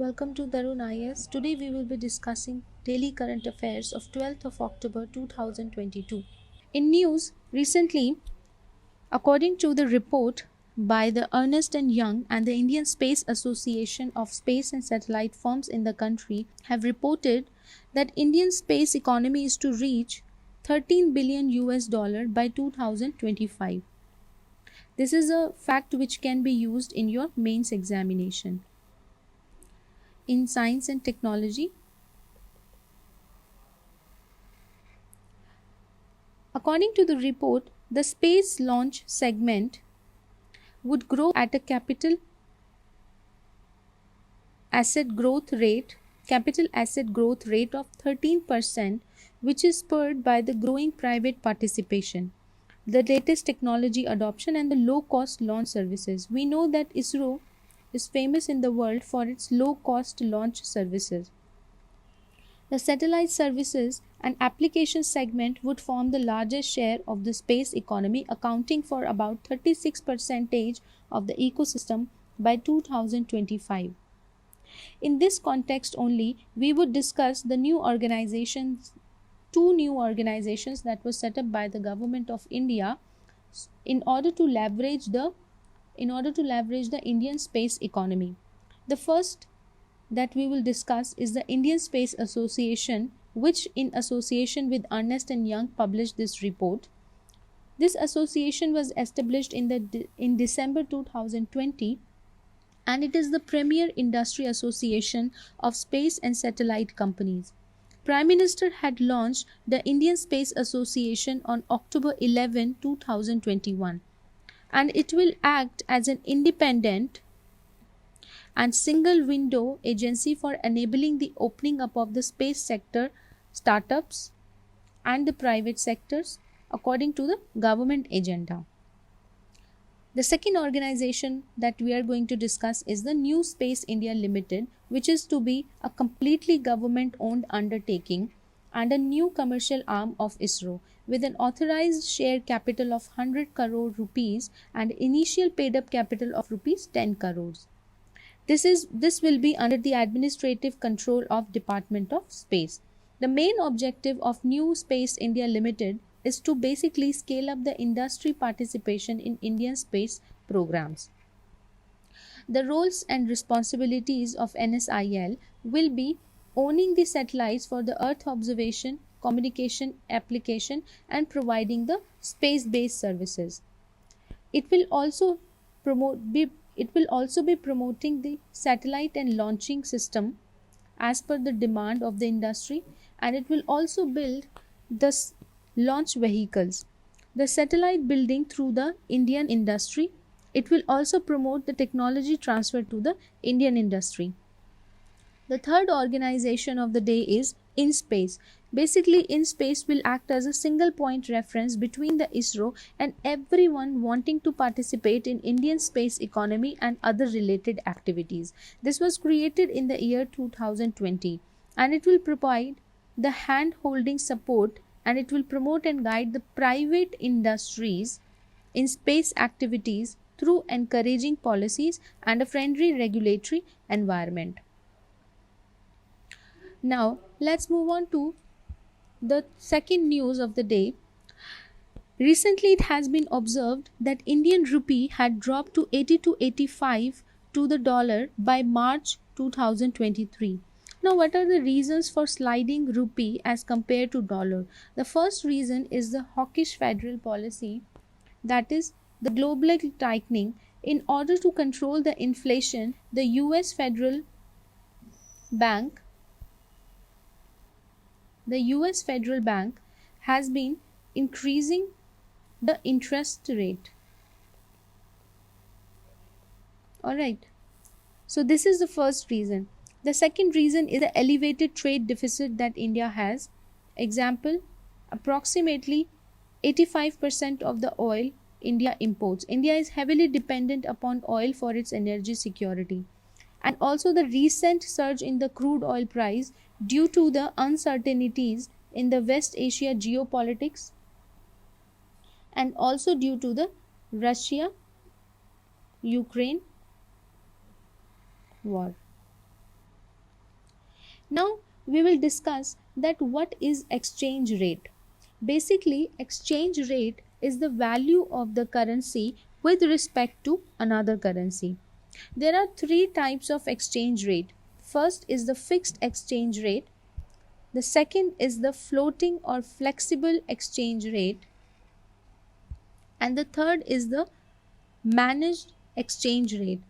welcome to Darun IAS. Today we will be discussing daily current affairs of 12th of October 2022. In news, recently, according to the report by the Ernst & Young and the Indian Space Association of space and satellite firms in the country have reported that Indian space economy is to reach 13 billion US dollar by 2025. This is a fact which can be used in your mains examination. In science and technology, according to the report, the space launch segment would grow at a capital asset growth rate of 13%, which is spurred by the growing private participation, the latest technology adoption and the low cost launch services. We know that ISRO is famous in the world for its low cost launch services. The satellite services and application segment would form the largest share of the space economy, accounting for about 36% of the ecosystem by 2025. In this context only, we would discuss the two new organizations that were set up by the government of India in order to leverage the Indian space economy. The first that we will discuss is the Indian Space Association, which in association with Ernst & Young published this report. This association was established in December 2020, and it is the premier industry association of space and satellite companies. Prime Minister had launched the Indian Space Association on October 11, 2021, and it will act as an independent and single window agency for enabling the opening up of the space sector, startups and the private sectors according to the government agenda. The second organization that we are going to discuss is the New Space India Limited, which is to be a completely government owned undertaking and a new commercial arm of ISRO with an authorized share capital of 100 crore rupees and initial paid up capital of rupees 10 crores. This will be under the administrative control of Department of Space. The main objective of New Space India Limited is to basically scale up the industry participation in Indian space programs. The roles and responsibilities of NSIL will be owning the satellites for the Earth observation, communication, application and providing the space-based services. It will also be promoting the satellite and launching system as per the demand of the industry, and it will also build the launch vehicles, the satellite building through the Indian industry. It will also promote the technology transfer to the Indian industry. The third organization of the day is InSpace. Basically, InSpace will act as a single point reference between the ISRO and everyone wanting to participate in Indian space economy and other related activities. This was created in the year 2020, and it will provide the hand-holding support, and it will promote and guide the private industries in space activities through encouraging policies and a friendly regulatory environment. Now, let's move on to the second news of the day. Recently, it has been observed that Indian rupee had dropped to 80 to 85 to the dollar by March 2023. Now, what are the reasons for sliding rupee as compared to dollar? The first reason is the hawkish federal policy, that is the global tightening. In order to control the inflation, the US Federal Bank has been increasing the interest rate. Alright, so this is the first reason. The second reason is the elevated trade deficit that India has. Example, approximately 85% of the oil India imports. India is heavily dependent upon oil for its energy security. And also the recent surge in the crude oil price due to the uncertainties in the West Asia geopolitics and also due to the Russia-Ukraine war. Now we will discuss that what is exchange rate. Basically, exchange rate is the value of the currency with respect to another currency. There are three types of exchange rate. First is the fixed exchange rate. The second is the floating or flexible exchange rate. And the third is the managed exchange rate.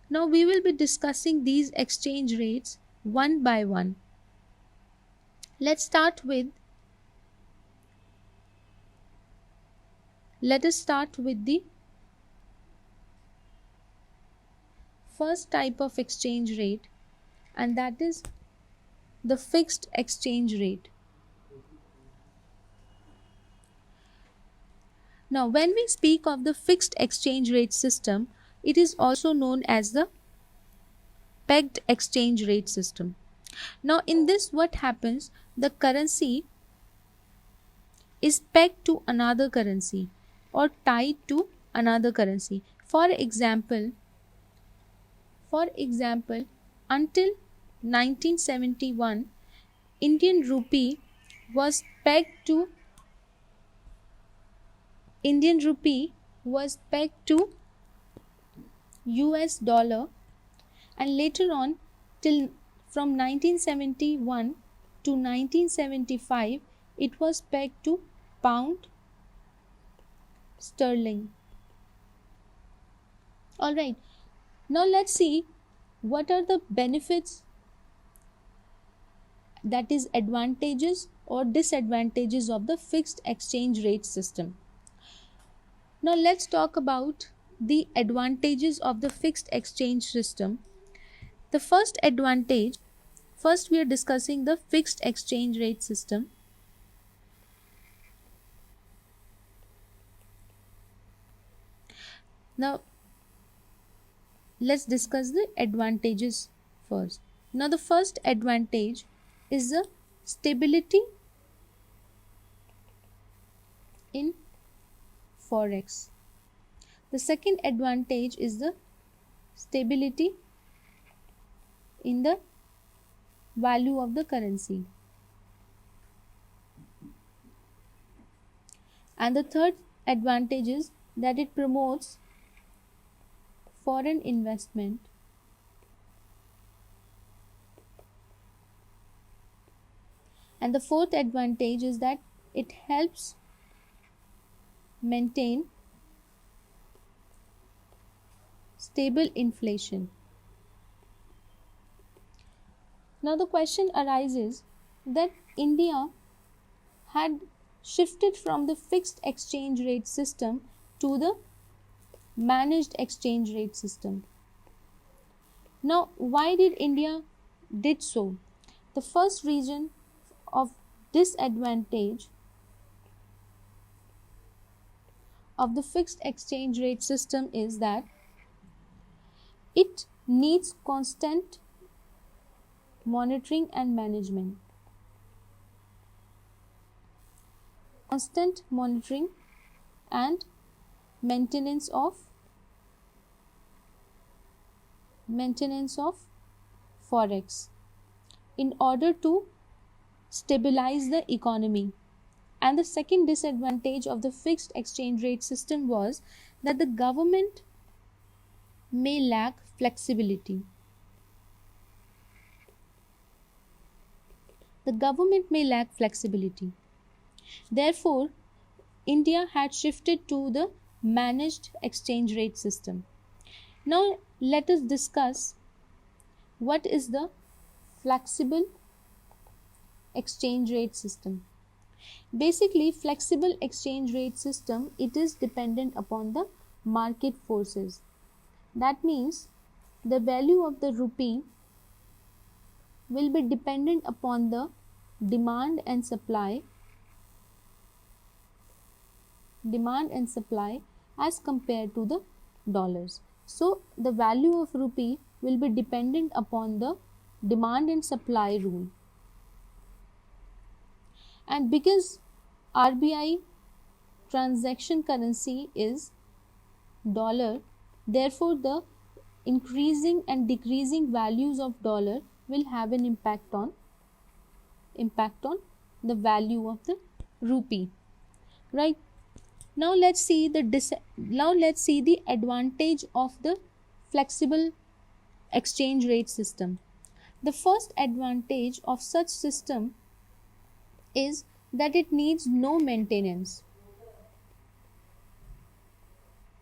Now we will be discussing these exchange rates one by one. Let's start with Let us start with the first type of exchange rate, and that is the fixed exchange rate. Now, when we speak of the fixed exchange rate system, it is also known as the pegged exchange rate system. Now, in this, what happens? The currency is pegged to another currency or tied to another currency. For example, until 1971, Indian rupee was pegged to US dollar, and later on, till from 1971 to 1975, it was pegged to pound sterling. Alright, now let's see what are the benefits, that is advantages or disadvantages of the fixed exchange rate system. Now let's talk about the advantages of the fixed exchange system. The first advantage, first we are discussing the fixed exchange rate system. Now let's discuss the advantages first. Now the first advantage is the stability in forex. The second advantage is the stability in the value of the currency. And the third advantage is that it promotes foreign investment and the fourth advantage is that it helps maintain stable inflation. Now the question arises that India had shifted from the fixed exchange rate system to the managed exchange rate system. Now why did India did so? The first reason of disadvantage of the fixed exchange rate system is that it needs constant monitoring and management. Constant monitoring and maintenance of forex in order to stabilize the economy. And the second disadvantage of the fixed exchange rate system was that the government may lack flexibility. Therefore, India had shifted to the managed exchange rate system. Now, let us discuss what is the flexible exchange rate system. Basically, flexible exchange rate system, it is dependent upon the market forces. That means the value of the rupee will be dependent upon the demand and supply as compared to the dollars. So the value of rupee will be dependent upon the demand and supply rule. And because RBI transaction currency is dollar, therefore the increasing and decreasing values of dollar will have an impact on impact on the value of the rupee, right? Now let's see the advantage of the flexible exchange rate system. The first advantage of such system is that it needs no maintenance.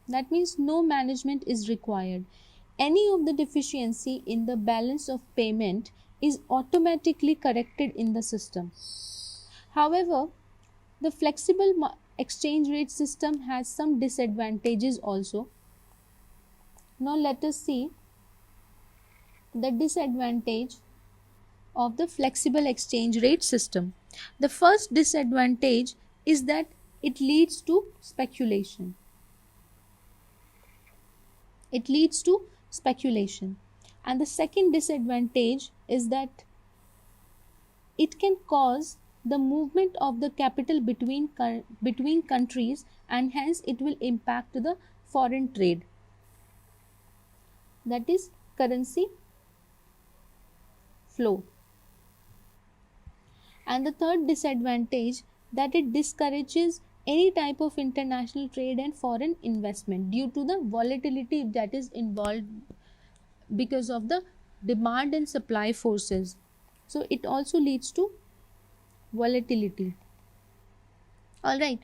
That means no management is required. Any of the deficiency in the balance of payment is automatically corrected in the system. However, the flexible exchange rate system has some disadvantages also. Now let us see the disadvantage of the flexible exchange rate system. The first disadvantage is that it leads to speculation. It leads to speculation. And the second disadvantage is that it can cause the movement of the capital between countries, and hence it will impact the foreign trade, that is currency flow. And the third disadvantage, that it discourages any type of international trade and foreign investment due to the volatility that is involved because of the demand and supply forces. So it also leads to volatility. All right,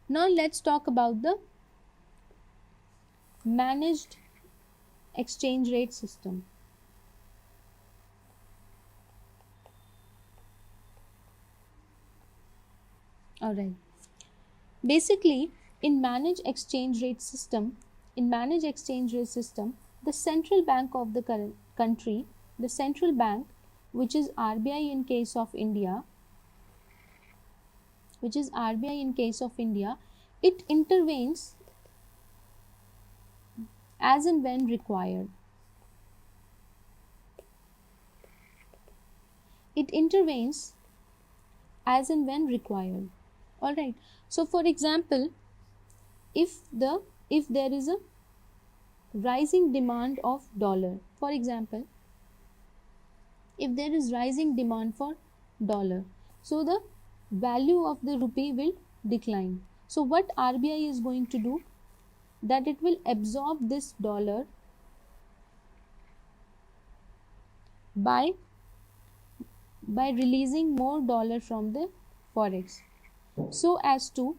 now let's talk about the managed exchange rate system. All right, basically in managed exchange rate system, the central bank of the country, the central bank, which is RBI in case of India, it intervenes as and when required. All right, so for example, if there is a rising demand of dollar, for example, if there is rising demand for dollar, so the value of the rupee will decline. So what RBI is going to do, that it will absorb this dollar by releasing more dollar from the forex, so as to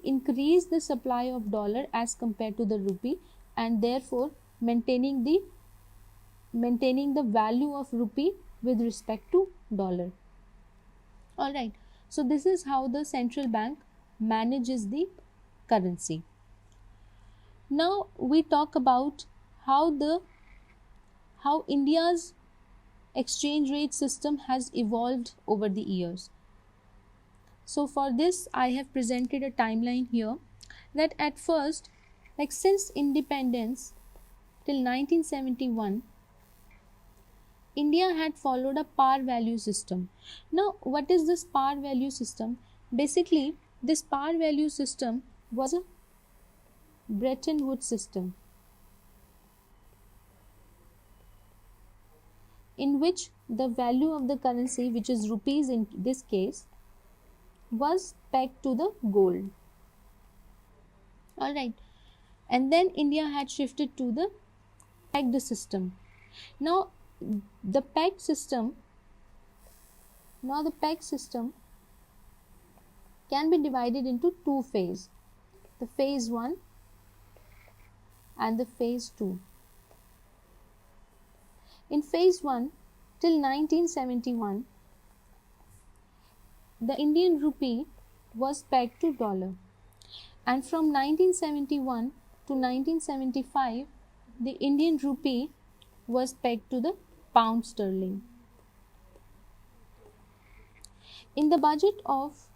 increase the supply of dollar as compared to the rupee, and therefore maintaining the value of rupee with respect to dollar. All right, so this is how the central bank manages the currency. Now we talk about how India's exchange rate system has evolved over the years. So for this I have presented a timeline here, that at first, like since independence till 1971, India had followed a par value system. Now what is this par value system? Basically this par value system was a Bretton Woods system, in which the value of the currency, which is rupees in this case, was pegged to the gold. All right, and then India had shifted to the pegged system. Now the pegged system can be divided into two phases, the phase 1 and the phase 2. In phase 1 till 1971, the Indian rupee was pegged to dollar, and from 1971 to 1975, the Indian rupee was pegged to the pound sterling. In the budget of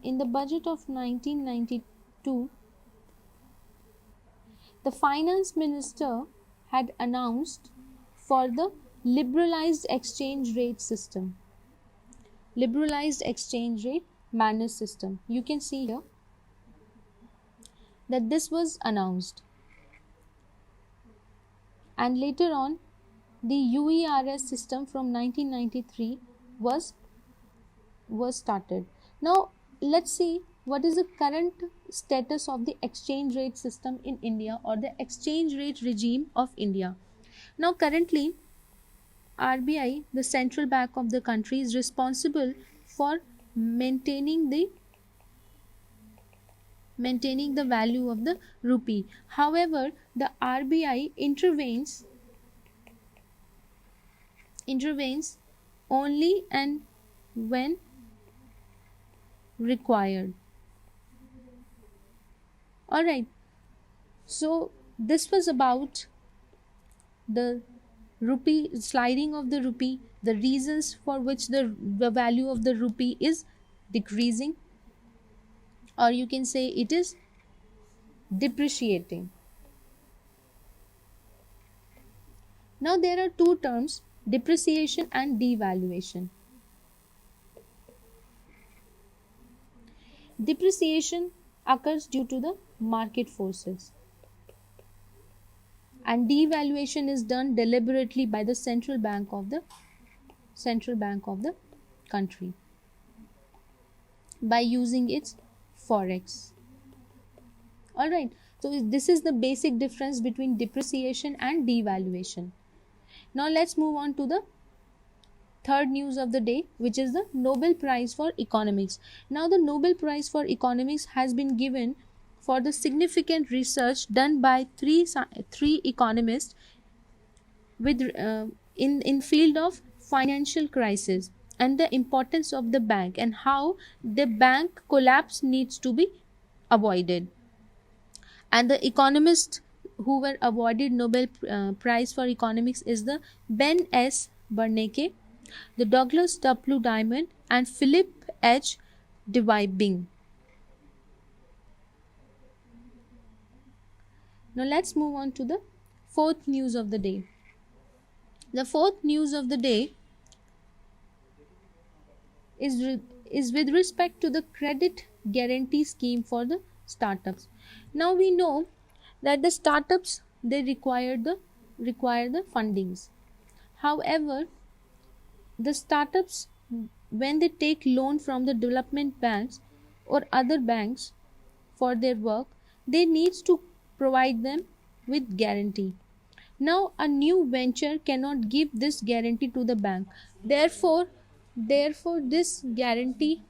1992, the finance minister had announced for the liberalized exchange rate managed system. You can see here that this was announced, and later on the UERS system from 1993 was was started. Now let's see what is the current status of the exchange rate system in India, or the exchange rate regime of India. Now currently RBI, the central bank of the country, is responsible for maintaining the value of the rupee. However, the RBI intervenes only and when required. All right, so this was about the rupee, sliding of the rupee, the reasons for which the value of the rupee is decreasing, or you can say it is depreciating. Now there are two terms, depreciation and devaluation. Depreciation occurs due to the market forces, and devaluation is done deliberately by the central bank of the country by using its forex. All right, so this is the basic difference between depreciation and devaluation. Now let's move on to the third news of the day, which is the Nobel Prize for Economics. Now the Nobel Prize for Economics has been given for the significant research done by three economists with in field of financial crisis and the importance of the bank, and how the bank collapse needs to be avoided. And the economists who were awarded Nobel Prize for Economics is the Ben S. Bernanke, the Douglas W. Diamond, and Philip H. Dybvig. Now let's move on to the fourth news of the day. The fourth news of the day is with respect to the credit guarantee scheme for the startups. Now we know that the startups, they require the fundings. However, the startups, when they take loan from the development banks or other banks for their work, they needs to provide them with guarantee. Now a new venture cannot give this guarantee to the bank. Therefore this guarantee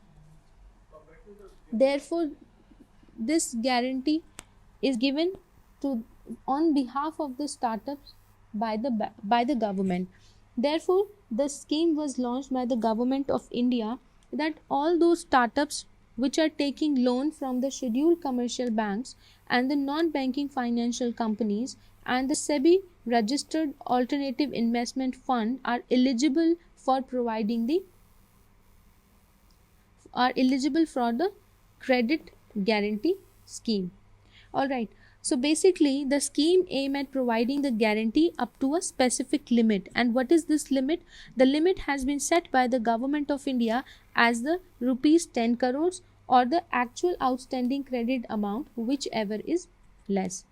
is given to on behalf of the startups by the government. Therefore the scheme was launched by the government of India, that all those startups which are taking loan from the scheduled commercial banks and the non-banking financial companies and the SEBI registered alternative investment fund are eligible for the credit guarantee scheme. All right, so basically the scheme aim at providing the guarantee up to a specific limit. And what is this limit? The limit has been set by the government of India as the rupees 10 crores or the actual outstanding credit amount, whichever is less.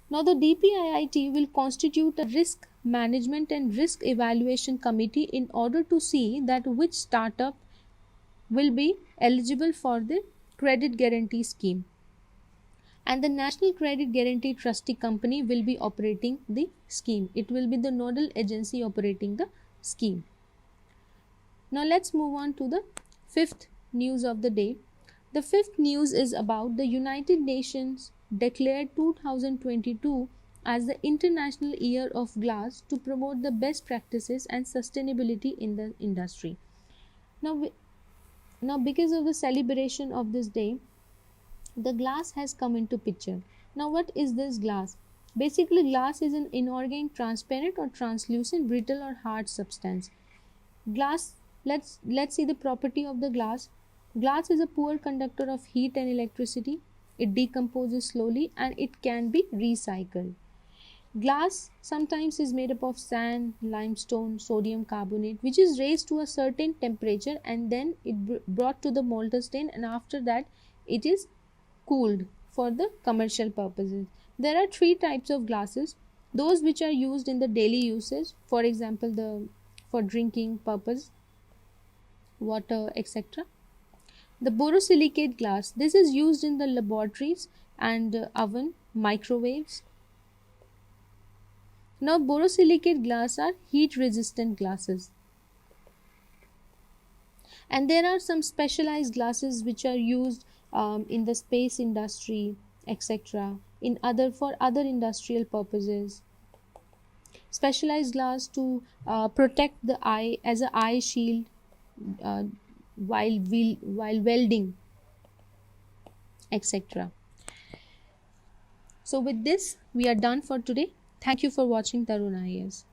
Now the DPIIT will constitute a risk management and risk evaluation committee in order to see that which startup will be eligible for the credit guarantee scheme, and the National Credit Guarantee Trustee Company will be operating the scheme. It will be the nodal agency operating the scheme. Now let's move on to the fifth news of the day. The fifth news is about the United Nations declared 2022 as the International Year of Glass to promote the best practices and sustainability in the industry. Now because of the celebration of this day, the glass has come into picture. Now what is this glass? Basically glass is an inorganic, transparent or translucent, brittle or hard substance. Glass, let's see the property of the glass. Glass is a poor conductor of heat and electricity. It decomposes slowly and it can be recycled. Glass sometimes is made up of sand, limestone, sodium carbonate, which is raised to a certain temperature and then it brought to the molten state, and after that it is cooled for the commercial purposes. There are three types of glasses: those which are used in the daily usage, for example for drinking purpose, water, etc. The borosilicate glass, this is used in the laboratories and oven, microwaves. Now borosilicate glass are heat resistant glasses, and there are some specialized glasses which are used in the space industry, etc., in other for other industrial purposes. Specialized glass to protect the eye as a eye shield uh, while welding, etc. So with this we are done for today. Thank you for watching Tarun IAS.